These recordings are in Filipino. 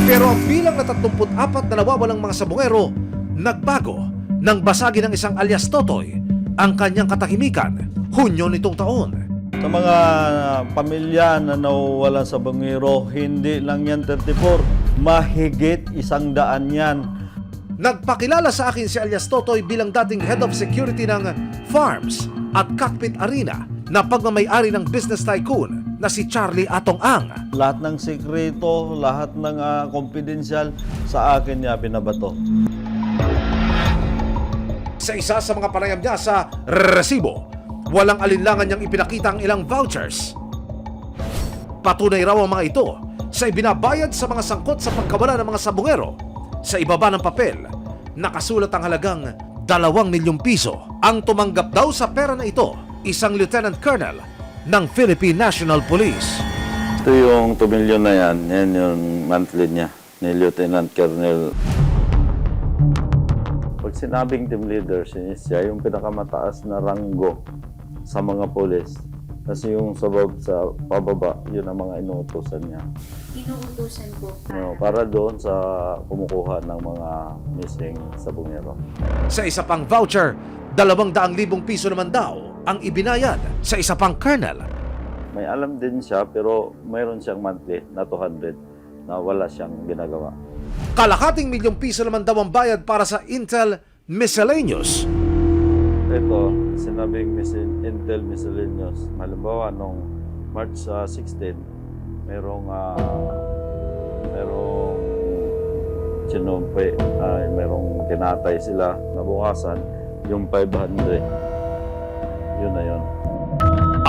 Pero ang bilang na 34 na nawawalang mga sabungero, nagbago nang basagin ng isang alias Totoy ang kanyang katahimikan Hunyo nitong taon. Sa mga pamilya na nawawalan sa bangero, hindi lang yan 34, mahigit 100 yan. Nagpakilala sa akin si alias Totoy bilang dating head of security ng Farms at Cockpit Arena na pagmamay-ari ng business tycoon na si Charlie Atong Ang. Lahat ng sekreto, lahat ng confidential sa akin niya binabato. Sa isa sa mga panayam niya sa resibo, walang alinlangan niyang ipinakita ang ilang vouchers. Patunay raw ang mga ito sa ibinabayad sa mga sangkot sa pagkawala ng mga sabungero. Sa ibaba ng papel, nakasulat ang halagang 2 milyong piso. Ang tumanggap daw sa pera na ito, isang lieutenant colonel ng Philippine National Police. Ito yung 2 million na yan yung monthly niya ni Lieutenant Colonel. Pag sinabing team leader, siya yung pinakamataas na ranggo sa mga polis. Kasi yung sa pababa, yun ang mga inuutosan niya. Inuutusan po. Para doon sa kumukuha ng mga missing sabungero. Sa isa pang voucher, 200,000 piso naman daw ang ibinayad sa isa pang colonel. May alam din siya pero mayroon siyang monthly na 200 na wala siyang ginagawa. Kalahating milyong piso naman daw ang bayad para sa Intel Miscellaneous. Ito, sinabing Intel Miscellaneous. Halimbawa, nung March 16, merong sinumpi, merong kinatay sila. Nabukasan, yung 500. Yun na yun.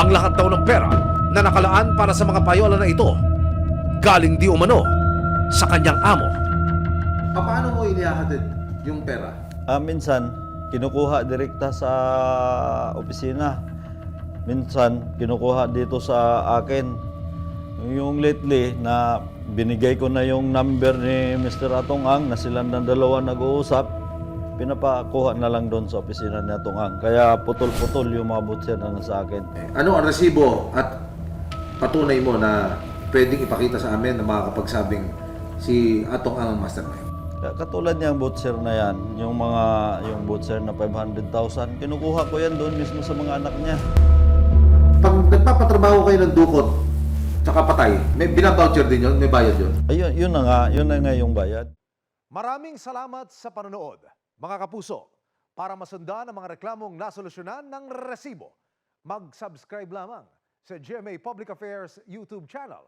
Ang lahat daw ng pera na nakalaan para sa mga payola na ito, galing di umano sa kanyang amo. Paano mo inihahatid yung pera? Minsan, kinukuha direkta sa opisina. Minsan, kinukuha dito sa akin. Yung lately, na binigay ko na yung number ni Mr. Atong Ang na silang ng dalawa nag-uusap, pinapakuha na lang doon sa opisina ni Atong Ang. Kaya putol-putol yung mga butser na nasa akin. Ano ang resibo at patunay mo na pwedeng ipakita sa amin na makakapagsabing si Atong ang mastermind? Katulad niyang butser na yan, yung butser na 500,000, kinukuha ko yan doon mismo sa mga anak niya. Pag nagpapatrabaho kayo ng dukot tsaka patay, may binaboucher din yun? May bayad yun? Ayun, yun na nga yung bayad. Maraming salamat sa panonood, mga kapuso. Para masundan ang mga reklamong nasolusyonan ng resibo, mag-subscribe lamang sa GMA Public Affairs YouTube channel